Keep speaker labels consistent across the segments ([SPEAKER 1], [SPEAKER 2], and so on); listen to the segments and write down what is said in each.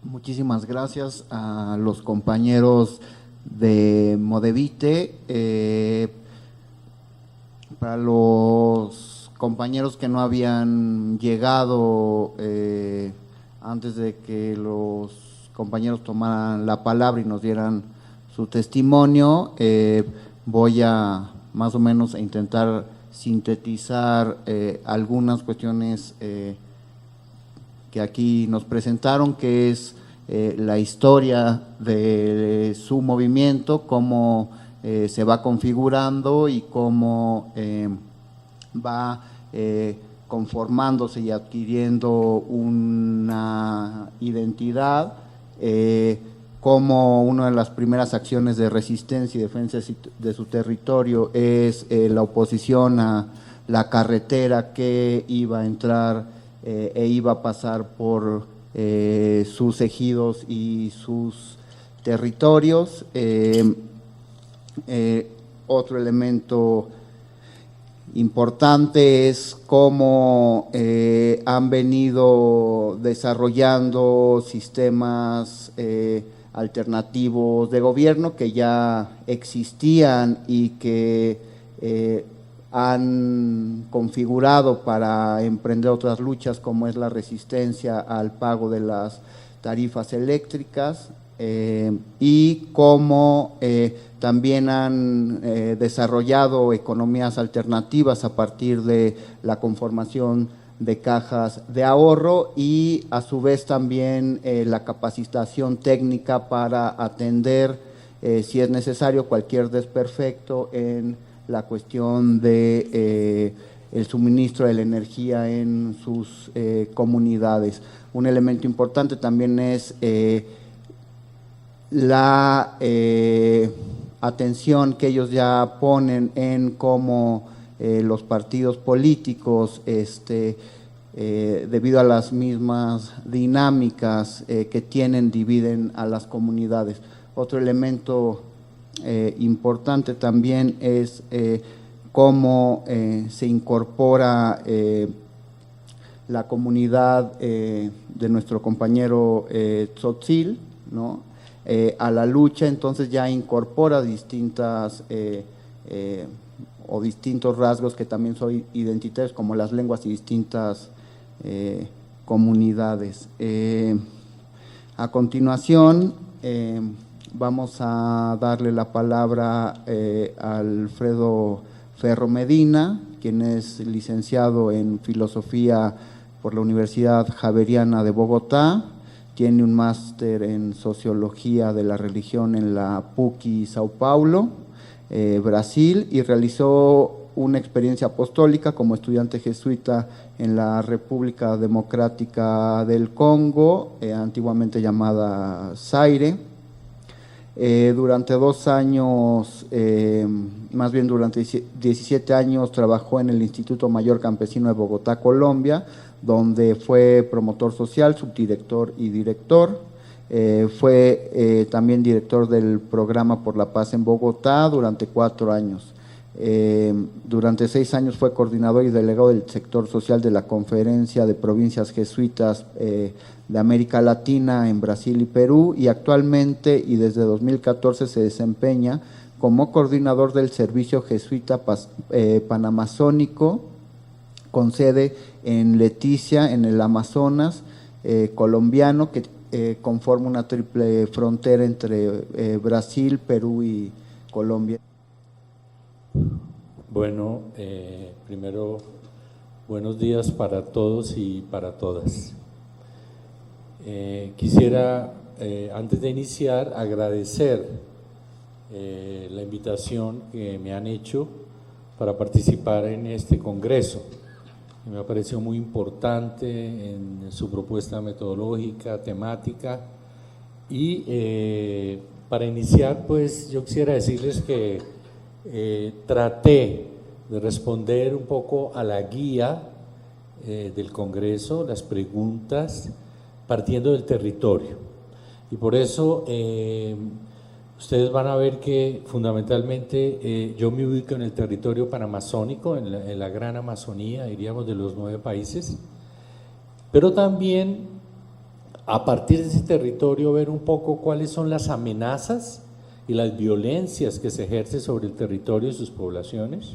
[SPEAKER 1] Muchísimas gracias a los compañeros de Modevite. Para los compañeros que no habían llegado antes de que los compañeros tomaran la palabra y nos dieran su testimonio, voy a más o menos a intentar sintetizar algunas cuestiones que aquí nos presentaron, que es la historia de su movimiento, cómo se va configurando y cómo va conformándose y adquiriendo una identidad, como una de las primeras acciones de resistencia y defensa de su territorio es la oposición a la carretera que iba a entrar e iba a pasar por sus ejidos y sus territorios. Otro elemento importante es cómo han venido desarrollando sistemas alternativos de gobierno que ya existían y que han configurado para emprender otras luchas, como es la resistencia al pago de las tarifas eléctricas, y cómo también han desarrollado economías alternativas a partir de la conformación de cajas de ahorro y a su vez también la capacitación técnica para atender, si es necesario, cualquier desperfecto en la cuestión de el suministro de la energía en sus comunidades. Un elemento importante también es la atención que ellos ya ponen en cómo los partidos políticos, debido a las mismas dinámicas que tienen, dividen a las comunidades. Otro elemento importante también es cómo se incorpora la comunidad de nuestro compañero Tzotzil, ¿no? A la lucha. Entonces ya incorpora distintas o distintos rasgos que también son identitarios, como las lenguas y distintas comunidades. A continuación, vamos a darle la palabra a Alfredo Ferro Medina, quien es licenciado en Filosofía por la Universidad Javeriana de Bogotá, tiene un máster en Sociología de la Religión en la PUC Sao Paulo, Brasil, y realizó una experiencia apostólica como estudiante jesuita en la República Democrática del Congo, antiguamente llamada Zaire. Durante 2 años, más bien durante 17 años, trabajó en el Instituto Mayor Campesino de Bogotá, Colombia, donde fue promotor social, subdirector y director. Fue también director del Programa por la Paz en Bogotá durante 4 años. Durante 6 años fue coordinador y delegado del sector social de la Conferencia de Provincias Jesuitas de América Latina en Brasil y Perú, y actualmente y desde 2014 se desempeña como coordinador del Servicio Jesuita Panamazónico, con sede en Leticia, en el Amazonas colombiano, que conforma una triple frontera entre Brasil, Perú y Colombia.
[SPEAKER 2] Bueno, primero, buenos días para todos y para todas. Quisiera, antes de iniciar, agradecer la invitación que me han hecho para participar en este congreso. Me ha parecido muy importante en su propuesta metodológica, temática, y para iniciar, pues yo quisiera decirles que traté de responder un poco a la guía del Congreso, las preguntas, partiendo del territorio. Y por eso ustedes van a ver que fundamentalmente yo me ubico en el territorio panamazónico, en la gran Amazonía, diríamos, de los 9 países, pero también a partir de ese territorio ver un poco cuáles son las amenazas y las violencias que se ejercen sobre el territorio y sus poblaciones,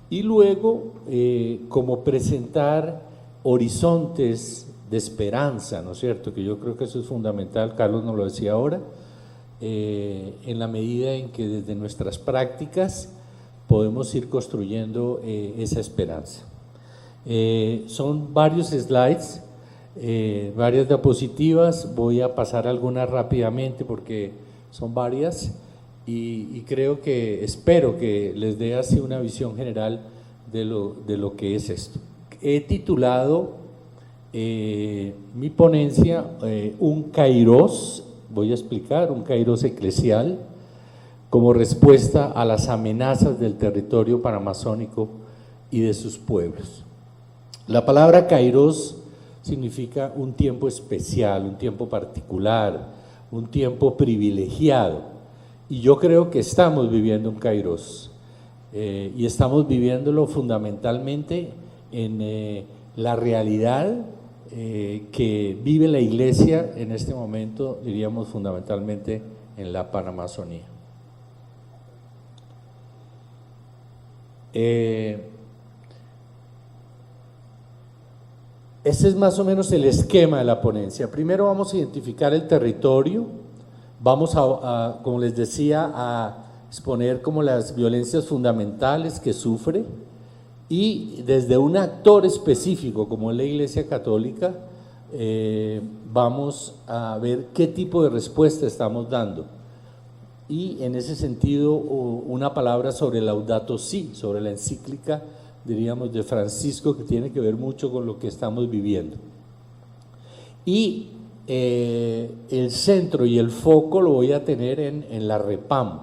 [SPEAKER 2] y luego como presentar horizontes de esperanza, ¿no es cierto? Que yo creo que eso es fundamental, Carlos nos lo decía ahora, en la medida en que desde nuestras prácticas podemos ir construyendo esa esperanza. Son varios slides, varias diapositivas, voy a pasar algunas rápidamente porque son varias y creo que, espero que les dé así una visión general de lo que es esto. He titulado mi ponencia un Kairos, voy a explicar, un Kairos eclesial como respuesta a las amenazas del territorio panamazónico y de sus pueblos. La palabra Kairos significa un tiempo especial, un tiempo particular, un tiempo privilegiado, y yo creo que estamos viviendo un Kairos, y estamos viviéndolo fundamentalmente en la realidad que vive la Iglesia en este momento, diríamos fundamentalmente en la Panamazonía. Ese es más o menos el esquema de la ponencia. Primero vamos a identificar el territorio, vamos a, como les decía, a exponer como las violencias fundamentales que sufre, y desde un actor específico como es la Iglesia Católica vamos a ver qué tipo de respuesta estamos dando, y en ese sentido una palabra sobre Laudato Si, sobre la encíclica, diríamos, de Francisco, que tiene que ver mucho con lo que estamos viviendo. Y el centro y el foco lo voy a tener en la REPAM,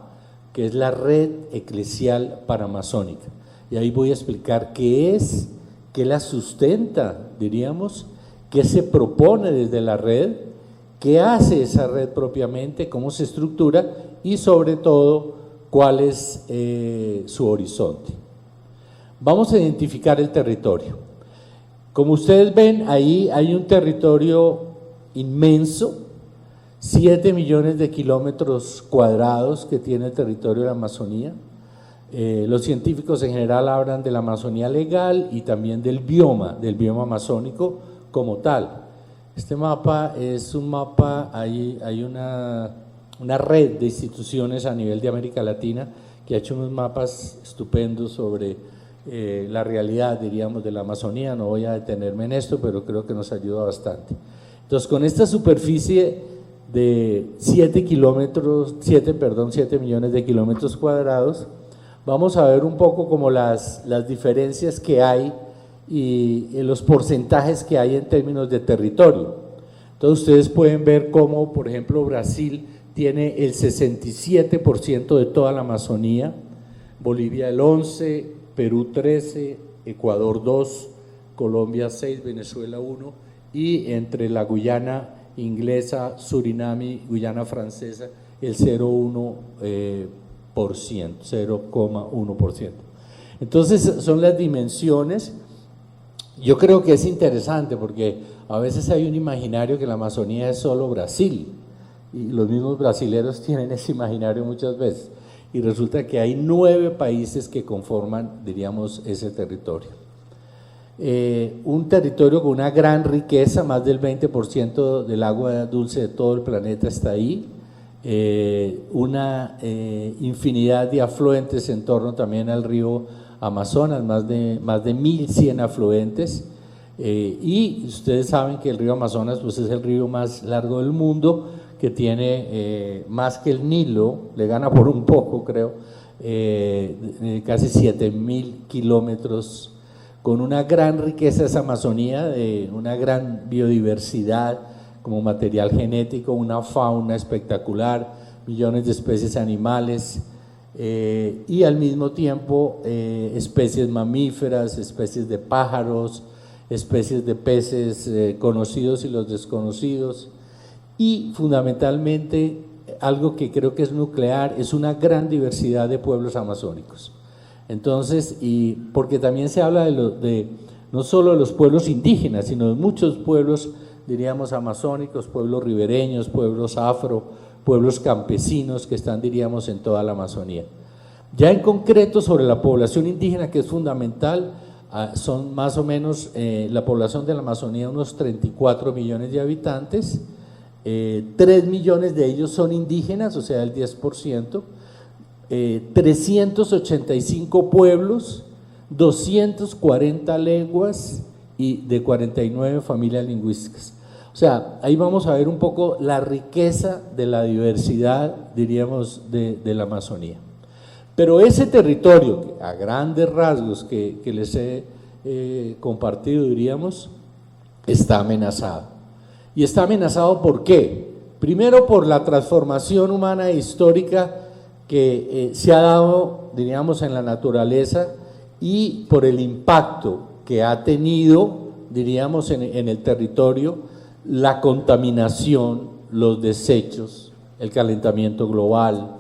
[SPEAKER 2] que es la Red Eclesial Panamazónica. Y ahí voy a explicar qué es, qué la sustenta, diríamos, qué se propone desde la red, qué hace esa red propiamente, cómo se estructura y sobre todo cuál es su horizonte. Vamos a identificar el territorio. Como ustedes ven, ahí hay un territorio inmenso, 7 millones de kilómetros cuadrados que tiene el territorio de la Amazonía. Los científicos en general hablan de la Amazonía legal y también del bioma amazónico como tal. Este mapa es un mapa, hay una red de instituciones a nivel de América Latina que ha hecho unos mapas estupendos sobre la realidad, diríamos, de la Amazonía. No voy a detenerme en esto, pero creo que nos ayuda bastante. Entonces, con esta superficie de 7 millones de kilómetros cuadrados, vamos a ver un poco como las diferencias que hay y los porcentajes que hay en términos de territorio. Entonces ustedes pueden ver cómo, por ejemplo, Brasil tiene el 67% de toda la Amazonía, Bolivia el 11%, Perú 13%, Ecuador 2%, Colombia 6%, Venezuela 1%, y entre la Guyana inglesa, Surinam y Guyana francesa el 0,1%. Entonces son las dimensiones. Yo creo que es interesante porque a veces hay un imaginario que la Amazonía es solo Brasil, y los mismos brasileros tienen ese imaginario muchas veces, y resulta que hay 9 países que conforman, diríamos, ese territorio. Un territorio con una gran riqueza, más del 20% del agua dulce de todo el planeta está ahí, una infinidad de afluentes en torno también al río Amazonas, más de 1.100 afluentes, y ustedes saben que el río Amazonas pues es el río más largo del mundo, que tiene más que el Nilo, le gana por un poco creo, casi 7.000 kilómetros, con una gran riqueza esa Amazonía, de una gran biodiversidad como material genético, una fauna espectacular, millones de especies animales, y al mismo tiempo especies mamíferas, especies de pájaros, especies de peces conocidos y los desconocidos, y fundamentalmente algo que creo que es nuclear, es una gran diversidad de pueblos amazónicos. Entonces, y porque también se habla de no solo de los pueblos indígenas, sino de muchos pueblos diríamos, amazónicos, pueblos ribereños, pueblos afro, pueblos campesinos que están, diríamos, en toda la Amazonía. Ya en concreto sobre la población indígena, que es fundamental, son más o menos la población de la Amazonía unos 34 millones de habitantes, 3 millones de ellos son indígenas, o sea el 10%, 385 pueblos, 240 lenguas y de 49 familias lingüísticas. O sea, ahí vamos a ver un poco la riqueza de la diversidad, diríamos, de la Amazonía. Pero ese territorio, a grandes rasgos que les he compartido, diríamos, está amenazado. ¿Y está amenazado por qué? Primero por la transformación humana e histórica que se ha dado, diríamos, en la naturaleza y por el impacto que ha tenido, diríamos, en el territorio, la contaminación, los desechos, el calentamiento global,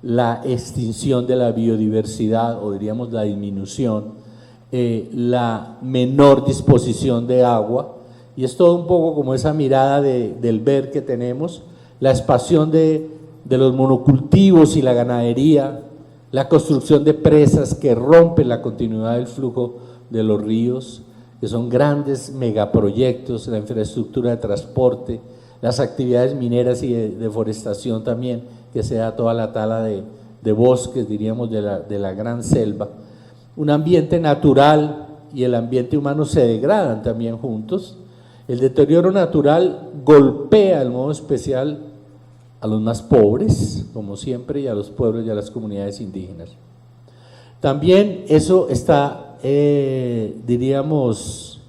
[SPEAKER 2] la extinción de la biodiversidad o diríamos la disminución, la menor disposición de agua, y es todo un poco como esa mirada del ver que tenemos, la expansión de los monocultivos y la ganadería, la construcción de presas que rompen la continuidad del flujo de los ríos, que son grandes megaproyectos, la infraestructura de transporte, las actividades mineras y de deforestación también, que se da toda la tala de bosques, diríamos, de la gran selva. Un ambiente natural y el ambiente humano se degradan también juntos. El deterioro natural golpea de modo especial a los más pobres, como siempre, y a los pueblos y a las comunidades indígenas. También eso está, diríamos,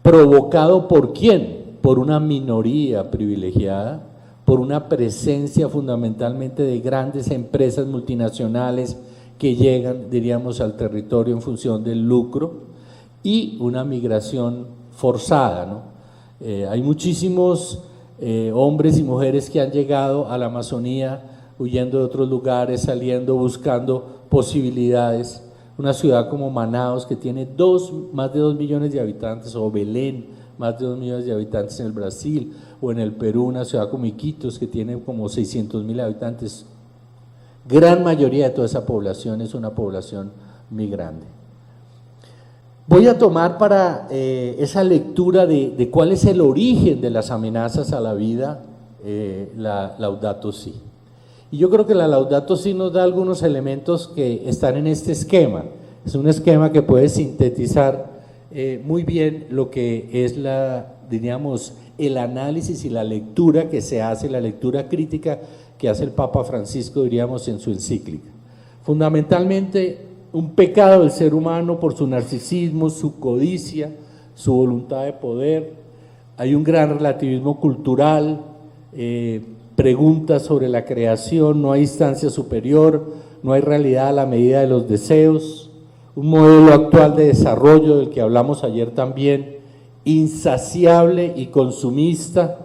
[SPEAKER 2] provocado ¿por quién? Por una minoría privilegiada, por una presencia fundamentalmente de grandes empresas multinacionales que llegan, diríamos, al territorio en función del lucro y una migración forzada, ¿no? Hay muchísimos hombres y mujeres que han llegado a la Amazonía huyendo de otros lugares, saliendo, buscando posibilidades. Una ciudad como Manaos, que tiene más de 2 millones de habitantes, o Belén, más de 2 millones de habitantes en el Brasil, o en el Perú, una ciudad como Iquitos, que tiene como 600.000 habitantes. Gran mayoría de toda esa población es una población muy grande. Voy a tomar para esa lectura de cuál es el origen de las amenazas a la vida, la Laudato Si. Y yo creo que la Laudato Si nos da algunos elementos que están en este esquema. Es un esquema que puede sintetizar muy bien lo que es diríamos, el análisis y la lectura que se hace, la lectura crítica que hace el Papa Francisco, diríamos, en su encíclica. Fundamentalmente, un pecado del ser humano por su narcisismo, su codicia, su voluntad de poder. Hay un gran relativismo cultural, preguntas sobre la creación, no hay instancia superior, no hay realidad a la medida de los deseos, un modelo actual de desarrollo del que hablamos ayer también, insaciable y consumista,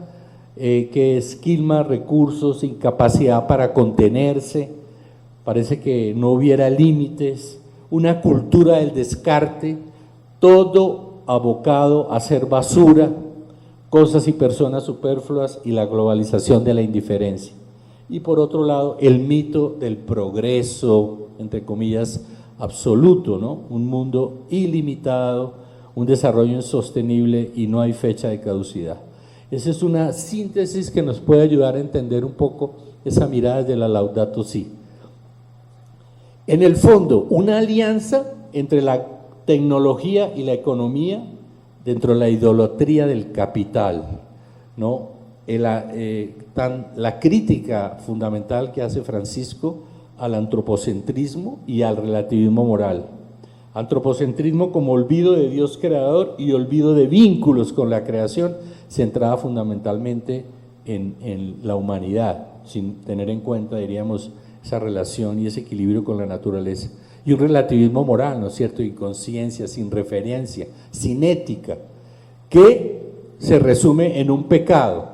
[SPEAKER 2] que esquilma recursos, incapacidad para contenerse, parece que no hubiera límites, una cultura del descarte, todo abocado a ser basura, cosas y personas superfluas y la globalización de la indiferencia. Y por otro lado, el mito del progreso, entre comillas, absoluto, ¿no? Un mundo ilimitado, un desarrollo insostenible y no hay fecha de caducidad. Esa es una síntesis que nos puede ayudar a entender un poco esa mirada de la Laudato Si. En el fondo, una alianza entre la tecnología y la economía dentro de la idolatría del capital, ¿no? La crítica fundamental que hace Francisco al antropocentrismo y al relativismo moral. Antropocentrismo como olvido de Dios creador y olvido de vínculos con la creación, centrada fundamentalmente en la humanidad, sin tener en cuenta, diríamos, esa relación y ese equilibrio con la naturaleza. Y un relativismo moral, ¿no es cierto?, sin conciencia, sin referencia, sin ética, que se resume en un pecado,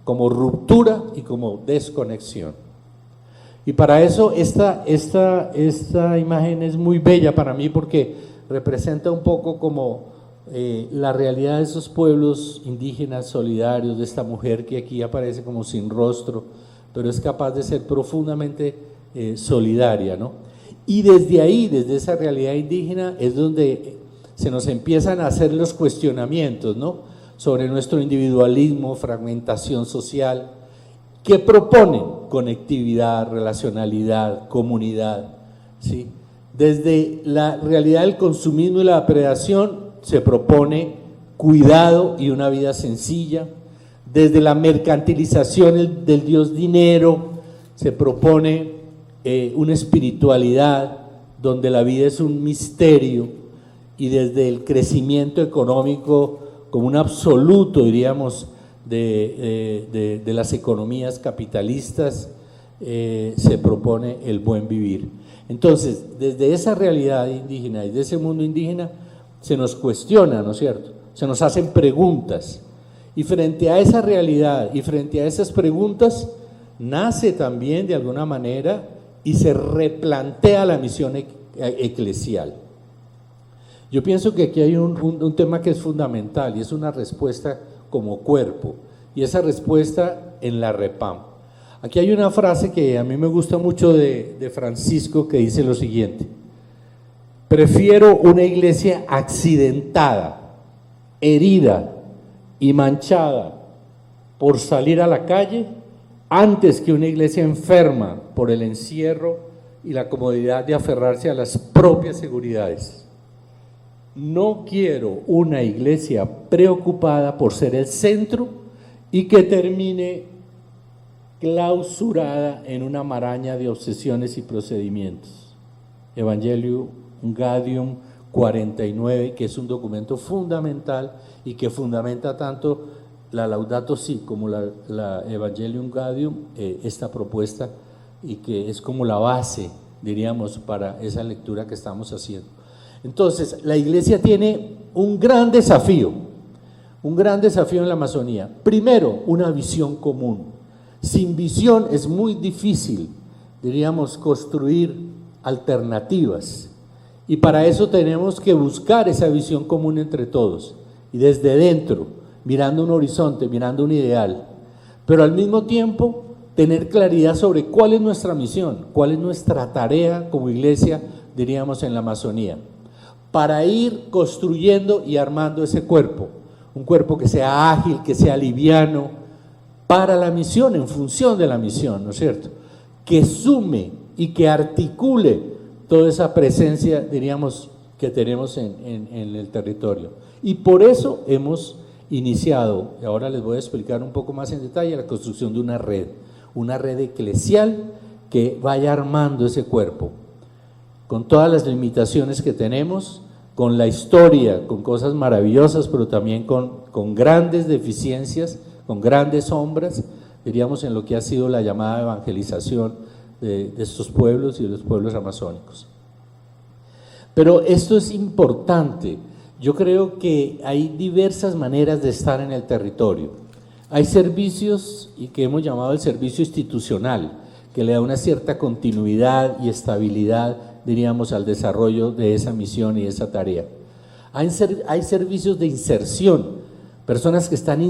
[SPEAKER 2] como ruptura y como desconexión. Y para eso esta imagen es muy bella para mí porque representa un poco la realidad de esos pueblos indígenas solidarios, de esta mujer que aquí aparece como sin rostro, pero es capaz de ser profundamente solidaria, ¿no? Y desde ahí, desde esa realidad indígena, es donde se nos empiezan a hacer los cuestionamientos, ¿no?, sobre nuestro individualismo, fragmentación social, que proponen conectividad, relacionalidad, comunidad, ¿sí? Desde la realidad del consumismo y la depredación se propone cuidado y una vida sencilla. Desde la mercantilización del dios dinero se propone una espiritualidad donde la vida es un misterio, y desde el crecimiento económico como un absoluto, diríamos, de las economías capitalistas, se propone el buen vivir. Entonces, desde esa realidad indígena y de ese mundo indígena se nos cuestiona, ¿no es cierto?, se nos hacen preguntas, y frente a esa realidad y frente a esas preguntas nace también de alguna manera y se replantea la misión eclesial. Yo pienso que aquí hay un tema que es fundamental, y es una respuesta como cuerpo, y esa respuesta en la Repam. Aquí hay una frase que a mí me gusta mucho de Francisco, que dice lo siguiente: prefiero una iglesia accidentada, herida y manchada por salir a la calle, antes que una iglesia enferma por el encierro y la comodidad de aferrarse a las propias seguridades. No quiero una iglesia preocupada por ser el centro y que termine clausurada en una maraña de obsesiones y procedimientos. Evangelium Gaudium 49, que es un documento fundamental y que fundamenta tanto la Laudato Si como la Evangelium Gaudium, esta propuesta, y que es como la base, diríamos, para esa lectura que estamos haciendo. Entonces, la iglesia tiene un gran desafío en la Amazonía. Primero, una visión común. Sin visión es muy difícil, diríamos, construir alternativas, y para eso tenemos que buscar esa visión común entre todos, y desde dentro, mirando un horizonte, mirando un ideal, pero al mismo tiempo tener claridad sobre cuál es nuestra misión, cuál es nuestra tarea como iglesia, diríamos, en la Amazonía, para ir construyendo y armando ese cuerpo, un cuerpo que sea ágil, que sea liviano, para la misión, en función de la misión, ¿no es cierto?, que sume y que articule toda esa presencia, diríamos, que tenemos en el territorio. Y por eso hemos iniciado, y ahora les voy a explicar un poco más en detalle, la construcción de una red eclesial que vaya armando ese cuerpo, con todas las limitaciones que tenemos, con la historia, con cosas maravillosas, pero también con grandes deficiencias, con grandes sombras, diríamos, en lo que ha sido la llamada evangelización de estos pueblos y de los pueblos amazónicos. Pero esto es importante. Yo creo que hay diversas maneras de estar en el territorio. Hay servicios, y que hemos llamado el servicio institucional, que le da una cierta continuidad y estabilidad, diríamos, al desarrollo de esa misión y esa tarea. Hay servicios de inserción, personas que están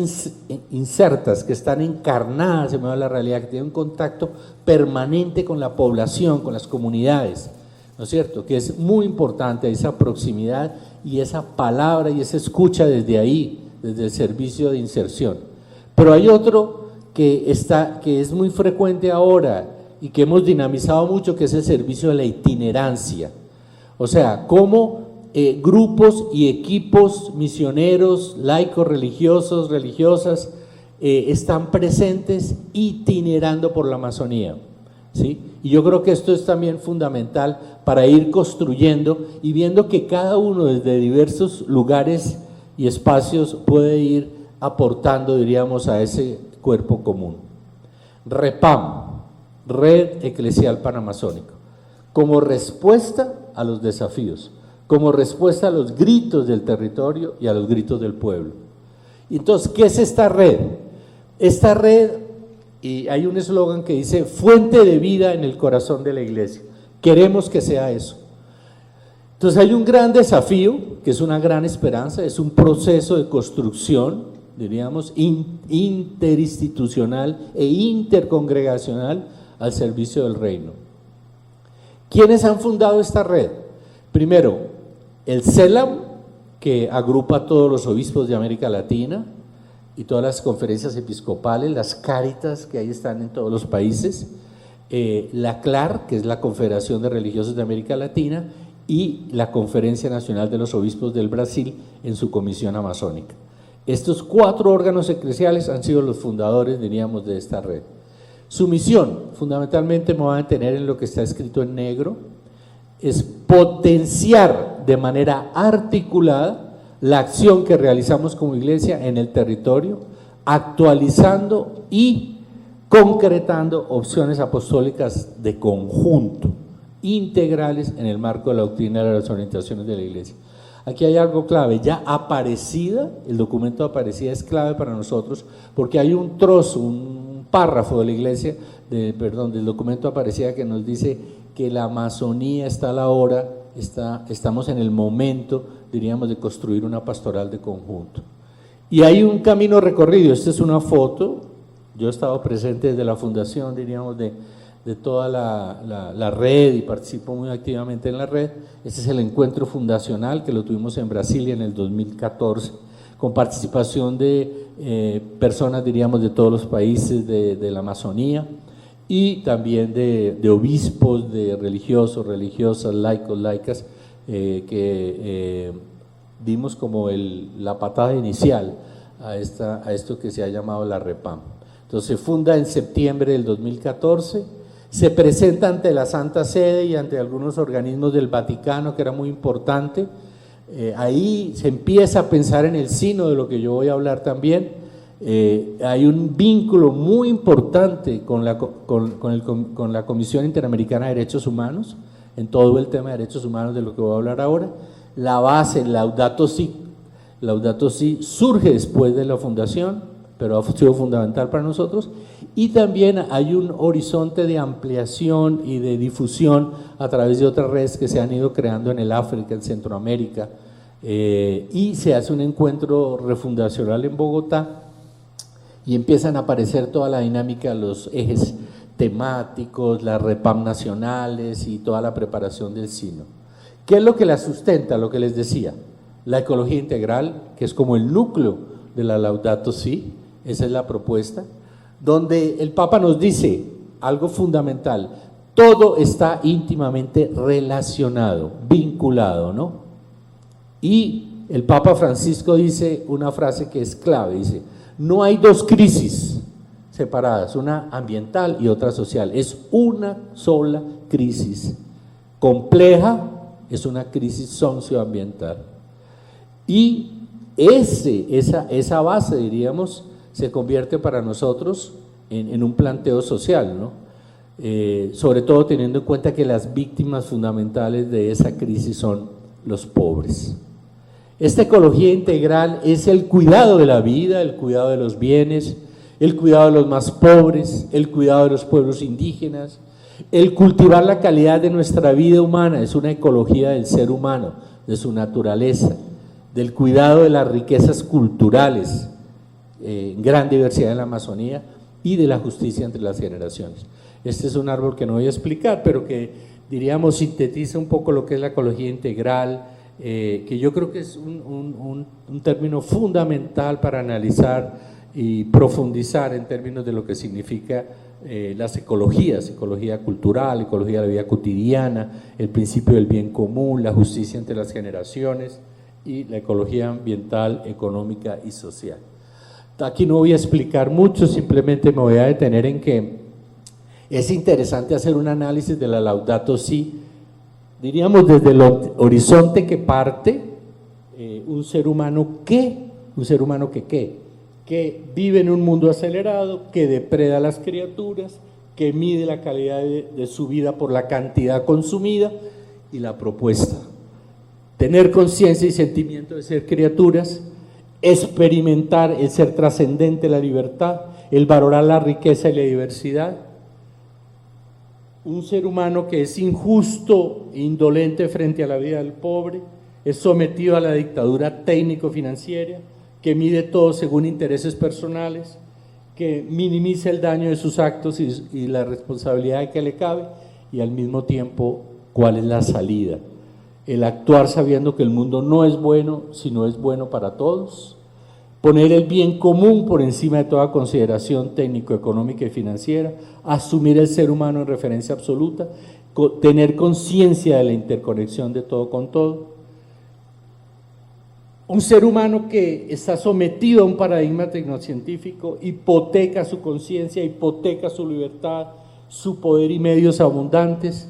[SPEAKER 2] insertas, que están encarnadas en medio de la realidad, que tienen un contacto permanente con la población, con las comunidades, ¿no es cierto?, que es muy importante esa proximidad y esa palabra y esa escucha desde ahí, desde el servicio de inserción. Pero hay otro que es muy frecuente ahora y que hemos dinamizado mucho, que es el servicio de la itinerancia. O sea, cómo grupos y equipos misioneros, laicos, religiosos, religiosas, están presentes itinerando por la Amazonía, ¿sí? Y yo creo que esto es también fundamental para ir construyendo y viendo que cada uno desde diversos lugares y espacios puede ir aportando, diríamos, a ese cuerpo común. REPAM, Red Eclesial Panamazónico, como respuesta a los desafíos, como respuesta a los gritos del territorio y a los gritos del pueblo. Entonces, ¿qué es esta red? Esta red, y hay un eslogan que dice: fuente de vida en el corazón de la iglesia. Queremos que sea eso. Entonces hay un gran desafío, que es una gran esperanza, es un proceso de construcción, diríamos, interinstitucional e intercongregacional al servicio del reino. ¿Quiénes han fundado esta red? Primero, el CELAM, que agrupa a todos los obispos de América Latina y todas las conferencias episcopales, las cáritas que ahí están en todos los países, la CLAR, que es la Confederación de Religiosos de América Latina, y la Conferencia Nacional de los Obispos del Brasil en su comisión amazónica. Estos 4 órganos eclesiales han sido los fundadores, diríamos, de esta red. Su misión, fundamentalmente me voy a detener en lo que está escrito en negro, es potenciar de manera articulada la acción que realizamos como iglesia en el territorio, actualizando y concretando opciones apostólicas de conjunto, integrales en el marco de la doctrina de las orientaciones de la iglesia. Aquí hay algo clave, ya Aparecida, el documento de Aparecida es clave para nosotros, porque hay un trozo, un párrafo de la iglesia, del documento de Aparecida que nos dice que la Amazonía está a la hora, estamos en el momento, diríamos, de construir una pastoral de conjunto. Y hay un camino recorrido, esta es una foto, yo he estado presente desde la fundación, diríamos, de toda la red y participo muy activamente en la red. Este es el encuentro fundacional que lo tuvimos en Brasilia en el 2014, con participación de personas, diríamos, de todos los países de la Amazonía y también de obispos, de religiosos, religiosas, laicos, laicas, que dimos como la patada inicial a esto que se ha llamado la REPAM. Entonces se funda en septiembre del 2014, se presenta ante la Santa Sede y ante algunos organismos del Vaticano, que era muy importante. Ahí se empieza a pensar en el sino, de lo que yo voy a hablar también. Hay un vínculo muy importante con la Comisión Interamericana de Derechos Humanos, en todo el tema de derechos humanos, de lo que voy a hablar ahora. La base, Laudato Si surge después de la fundación, pero ha sido fundamental para nosotros, y también hay un horizonte de ampliación y de difusión a través de otras redes que se han ido creando en el África, en Centroamérica, y se hace un encuentro refundacional en Bogotá y empiezan a aparecer toda la dinámica, los ejes temáticos, las REPAM nacionales y toda la preparación del sino. ¿Qué es lo que la sustenta? Lo que les decía, la ecología integral, que es como el núcleo de la Laudato Si. Esa es la propuesta, donde el Papa nos dice algo fundamental: todo está íntimamente relacionado, vinculado, ¿no? Y el Papa Francisco dice una frase que es clave, dice: no hay 2 crisis separadas, una ambiental y otra social, es una sola crisis compleja, es una crisis socioambiental. Y esa base, diríamos, se convierte para nosotros en un planteo social, ¿no? Sobre todo teniendo en cuenta que las víctimas fundamentales de esa crisis son los pobres. Esta ecología integral es el cuidado de la vida, el cuidado de los bienes, el cuidado de los más pobres, el cuidado de los pueblos indígenas, el cultivar la calidad de nuestra vida humana, es una ecología del ser humano, de su naturaleza, del cuidado de las riquezas culturales, gran diversidad en la Amazonía, y de la justicia entre las generaciones. Este es un árbol que no voy a explicar, pero que, diríamos, sintetiza un poco lo que es la ecología integral, que yo creo que es un término fundamental para analizar y profundizar en términos de lo que significa las ecologías, ecología cultural, ecología de la vida cotidiana, el principio del bien común, la justicia entre las generaciones y la ecología ambiental, económica y social. Aquí no voy a explicar mucho, simplemente me voy a detener en que es interesante hacer un análisis de la Laudato Si, diríamos desde el horizonte que parte un ser humano que vive en un mundo acelerado, que depreda a las criaturas, que mide la calidad de su vida por la cantidad consumida, y la propuesta: tener conciencia y sentimiento de ser criaturas, experimentar el ser trascendente, la libertad, el valorar la riqueza y la diversidad,
[SPEAKER 3] un ser humano que es injusto e indolente frente a la vida del pobre, es sometido a la dictadura técnico-financiera, que mide todo según intereses personales, que minimiza el daño de sus actos y la responsabilidad que le cabe, y al mismo tiempo, ¿cuál es la salida? El actuar sabiendo que el mundo no es bueno, sino es bueno para todos, poner el bien común por encima de toda consideración técnico-económica y financiera, asumir el ser humano en referencia absoluta, tener conciencia de la interconexión de todo con todo. Un ser humano que está sometido a un paradigma tecnocientífico hipoteca su conciencia, hipoteca su libertad, su poder y medios abundantes,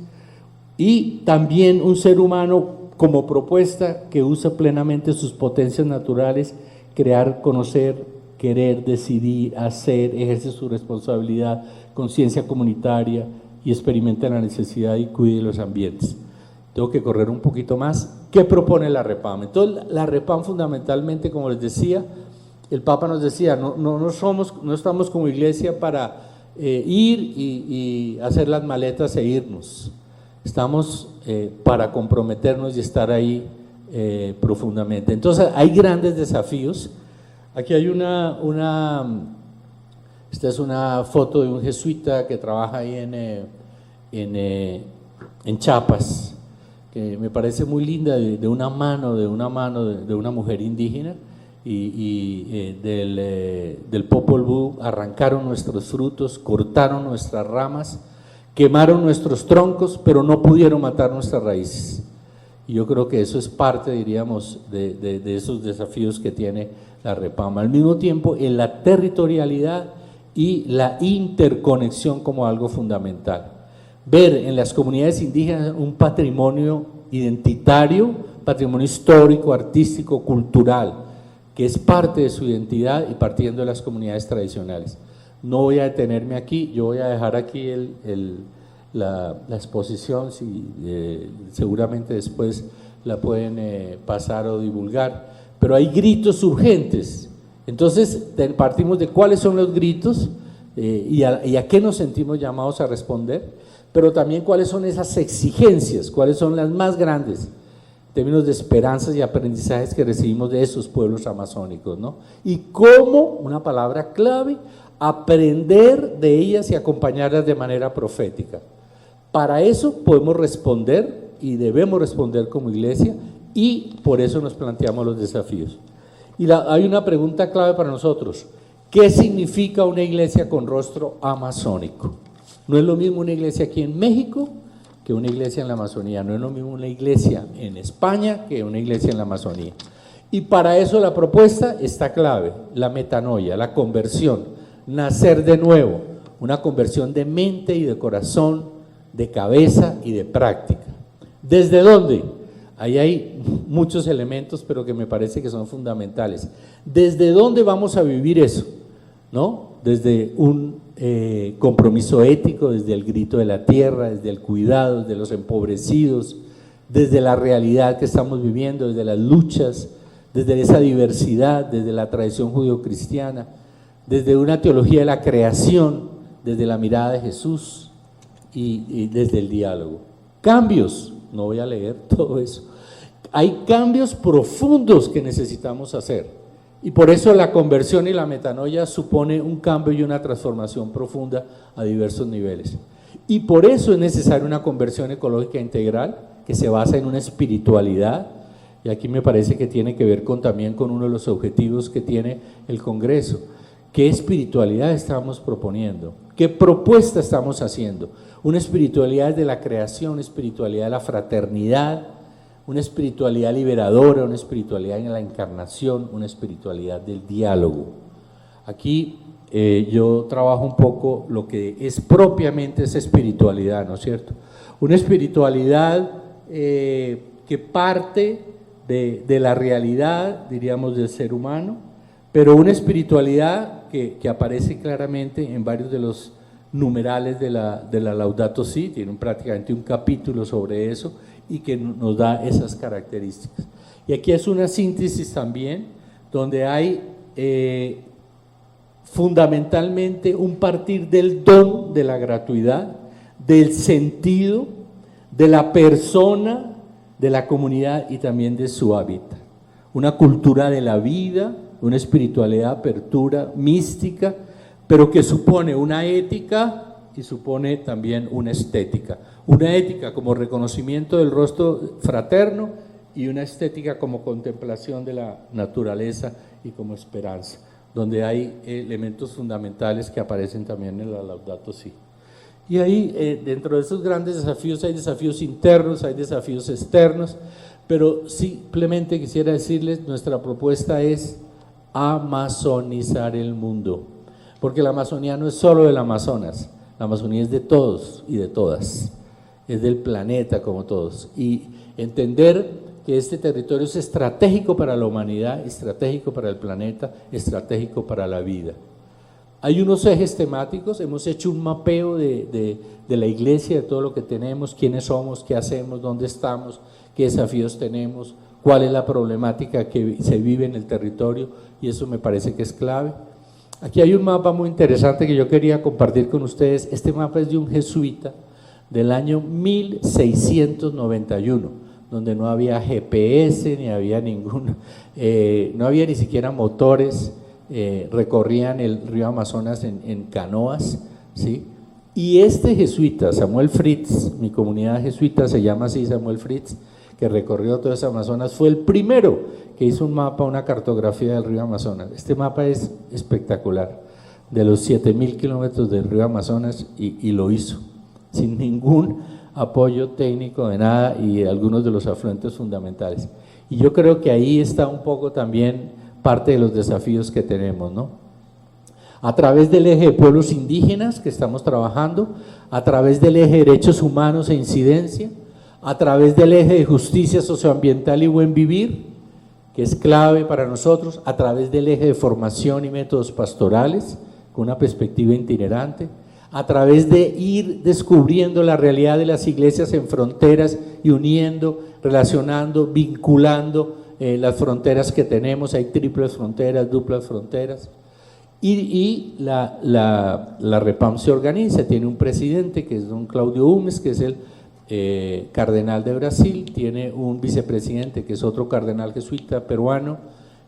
[SPEAKER 3] y también un ser humano como propuesta que usa plenamente sus potencias naturales, crear, conocer, querer, decidir, hacer, ejerce su responsabilidad, conciencia comunitaria y experimenta la necesidad y cuide los ambientes. Tengo que correr un poquito más. ¿Qué propone la REPAM? Entonces, la REPAM fundamentalmente, como les decía, el Papa nos decía, no estamos como iglesia para ir y hacer las maletas e irnos. Estamos para comprometernos y estar ahí profundamente. Entonces, hay grandes desafíos. Aquí hay esta es una foto de un jesuita que trabaja ahí en Chiapas, que me parece muy linda, de una mano de una mujer indígena, y del Popol Vuh arrancaron nuestros frutos, cortaron nuestras ramas, quemaron nuestros troncos, pero no pudieron matar nuestras raíces. Y yo creo que eso es parte, diríamos, de esos desafíos que tiene la REPAM. Al mismo tiempo, en la territorialidad y la interconexión como algo fundamental. Ver en las comunidades indígenas un patrimonio identitario, patrimonio histórico, artístico, cultural, que es parte de su identidad y partiendo de las comunidades tradicionales. No voy a detenerme aquí, yo voy a dejar aquí la exposición, seguramente después la pueden pasar o divulgar, pero hay gritos urgentes. Entonces partimos de cuáles son los gritos y a qué nos sentimos llamados a responder, pero también cuáles son esas exigencias, cuáles son las más grandes en términos de esperanzas y aprendizajes que recibimos de esos pueblos amazónicos, ¿no? Y cómo, una palabra clave, aprender de ellas y acompañarlas de manera profética. Para eso podemos responder y debemos responder como iglesia, y por eso nos planteamos los desafíos. Y hay una pregunta clave para nosotros: ¿qué significa una iglesia con rostro amazónico? No es lo mismo una iglesia aquí en México que una iglesia en la Amazonía, no es lo mismo una iglesia en España que una iglesia en la Amazonía. Y para eso la propuesta está clave: la metanoia, la conversión, nacer de nuevo, una conversión de mente y de corazón, de cabeza y de práctica. ¿Desde dónde? Ahí hay muchos elementos, pero que me parece que son fundamentales. ¿Desde dónde vamos a vivir eso? ¿No? Desde un compromiso ético, desde el grito de la tierra, desde el cuidado, desde los empobrecidos, desde la realidad que estamos viviendo, desde las luchas, desde esa diversidad, desde la tradición judeocristiana, desde una teología de la creación, desde la mirada de Jesús y desde el diálogo. Cambios, no voy a leer todo eso, hay cambios profundos que necesitamos hacer. Y por eso la conversión y la metanoia supone un cambio y una transformación profunda a diversos niveles. Y por eso es necesaria una conversión ecológica integral que se basa en una espiritualidad, y aquí me parece que tiene que ver también con uno de los objetivos que tiene el Congreso. ¿Qué espiritualidad estamos proponiendo? ¿Qué propuesta estamos haciendo? Una espiritualidad de la creación, una espiritualidad de la fraternidad, una espiritualidad liberadora, una espiritualidad en la encarnación, una espiritualidad del diálogo. Aquí yo trabajo un poco lo que es propiamente esa espiritualidad, ¿no es cierto? Una espiritualidad que parte de la realidad, diríamos, del ser humano, pero una espiritualidad que aparece claramente en varios de los numerales de la Laudato Si, tienen prácticamente un capítulo sobre eso, y que nos da esas características. Y aquí es una síntesis también, donde hay fundamentalmente un partir del don de la gratuidad, del sentido, de la persona, de la comunidad y también de su hábitat. Una cultura de la vida, una espiritualidad de apertura mística, pero que supone una ética y supone también una estética. Una ética como reconocimiento del rostro fraterno y una estética como contemplación de la naturaleza y como esperanza, donde hay elementos fundamentales que aparecen también en la Laudato Si. Y ahí, dentro de esos grandes desafíos, hay desafíos internos, hay desafíos externos, pero simplemente quisiera decirles, nuestra propuesta es amazonizar el mundo, porque la Amazonía no es solo del Amazonas, la Amazonía es de todos y de todas, es del planeta como todos, y entender que este territorio es estratégico para la humanidad, estratégico para el planeta, estratégico para la vida. Hay unos ejes temáticos, hemos hecho un mapeo de la iglesia, de todo lo que tenemos, quiénes somos, qué hacemos, dónde estamos, qué desafíos tenemos, cuál es la problemática que se vive en el territorio, y eso me parece que es clave. Aquí hay un mapa muy interesante que yo quería compartir con ustedes. Este mapa es de un jesuita del año 1691, donde no había GPS, ni había no había ni siquiera motores, recorrían el río Amazonas en canoas, ¿sí? Y este jesuita, Samuel Fritz, mi comunidad jesuita se llama así, Samuel Fritz, que recorrió todo ese Amazonas, fue el primero que hizo un mapa, una cartografía del río Amazonas. Este mapa es espectacular, de los 7.000 kilómetros del río Amazonas, y lo hizo, sin ningún apoyo técnico de nada, y algunos de los afluentes fundamentales. Y yo creo que ahí está un poco también parte de los desafíos que tenemos, ¿no? A través del eje de pueblos indígenas que estamos trabajando, a través del eje de derechos humanos e incidencia, a través del eje de justicia socioambiental y buen vivir, que es clave para nosotros, a través del eje de formación y métodos pastorales, con una perspectiva itinerante, a través de ir descubriendo la realidad de las iglesias en fronteras y uniendo, relacionando, vinculando las fronteras que tenemos. Hay triples fronteras, duplas fronteras, y la REPAM se organiza, tiene un presidente que es don Claudio Umes, que es el cardenal de Brasil, tiene un vicepresidente que es otro cardenal jesuita peruano,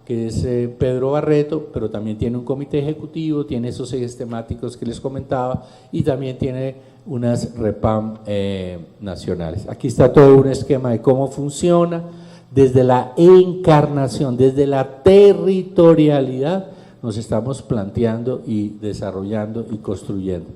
[SPEAKER 3] que es Pedro Barreto, pero también tiene un comité ejecutivo, tiene esos ejes temáticos que les comentaba, y también tiene unas REPAM nacionales. Aquí está todo un esquema de cómo funciona, desde la encarnación, desde la territorialidad, nos estamos planteando y desarrollando y construyendo.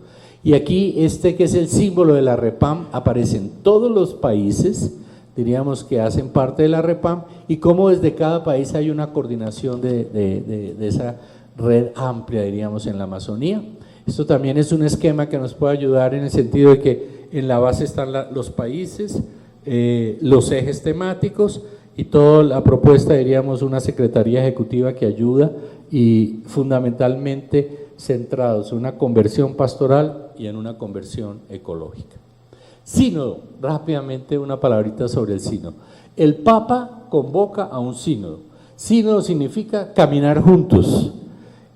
[SPEAKER 3] Y aquí que es el símbolo de la REPAM, aparece en todos los países, diríamos que hacen parte de la REPAM, y cómo desde cada país hay una coordinación de esa red amplia, diríamos, en la Amazonía. Esto también es un esquema que nos puede ayudar en el sentido de que en la base están los países, los ejes temáticos, y toda la propuesta, diríamos, una secretaría ejecutiva que ayuda, y fundamentalmente centrados en una conversión pastoral y en una conversión ecológica. Sínodo, rápidamente una palabrita sobre el sínodo. El Papa convoca a un sínodo. Sínodo significa caminar juntos,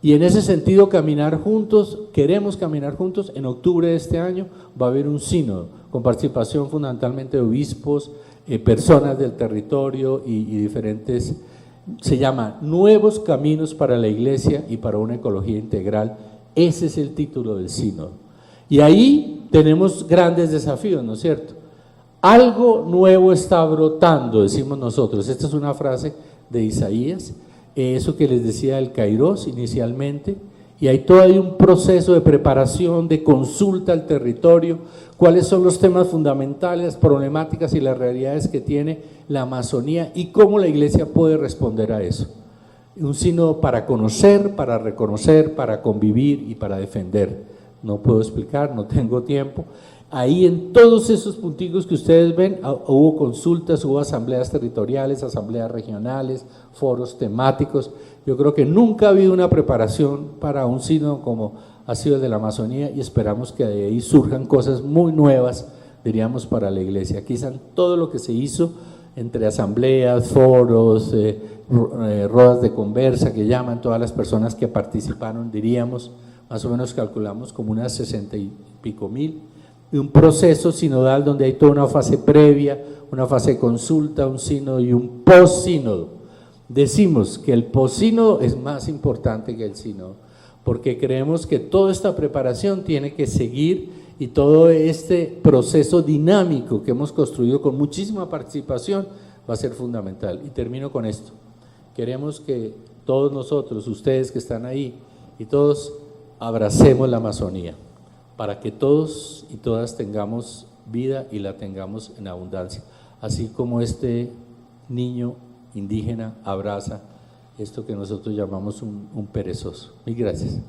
[SPEAKER 3] y en ese sentido caminar juntos, queremos caminar juntos. En octubre de este año va a haber un sínodo con participación fundamentalmente de obispos, personas del territorio y diferentes. Se llama Nuevos Caminos para la Iglesia y para una Ecología Integral. Ese es el título del sínodo. Y ahí tenemos grandes desafíos, ¿no es cierto? Algo nuevo está brotando, decimos nosotros. Esta es una frase de Isaías, eso que les decía el Kairos inicialmente, y hay todo ahí un proceso de preparación, de consulta al territorio, cuáles son los temas fundamentales, las problemáticas y las realidades que tiene la Amazonía y cómo la Iglesia puede responder a eso. Un sínodo para conocer, para reconocer, para convivir y para defender. No puedo explicar, no tengo tiempo. Ahí en todos esos punticos que ustedes ven, hubo consultas, hubo asambleas territoriales, asambleas regionales, foros temáticos. Yo creo que nunca ha habido una preparación para un sínodo como ha sido el de la Amazonía, y esperamos que de ahí surjan cosas muy nuevas, diríamos, para la Iglesia. Aquí están todo lo que se hizo entre asambleas, foros, rodas de conversa que llaman, todas las personas que participaron, diríamos, más o menos calculamos como unas 60 y pico mil, un proceso sinodal donde hay toda una fase previa, una fase de consulta, un sínodo y un post-sínodo. Decimos que el post-sínodo es más importante que el sínodo, porque creemos que toda esta preparación tiene que seguir y todo este proceso dinámico que hemos construido con muchísima participación va a ser fundamental. Y termino con esto. Queremos que todos nosotros, ustedes que están ahí y todos, abracemos la Amazonía para que todos y todas tengamos vida y la tengamos en abundancia, así como este niño indígena abraza esto que nosotros llamamos un perezoso. Mil gracias.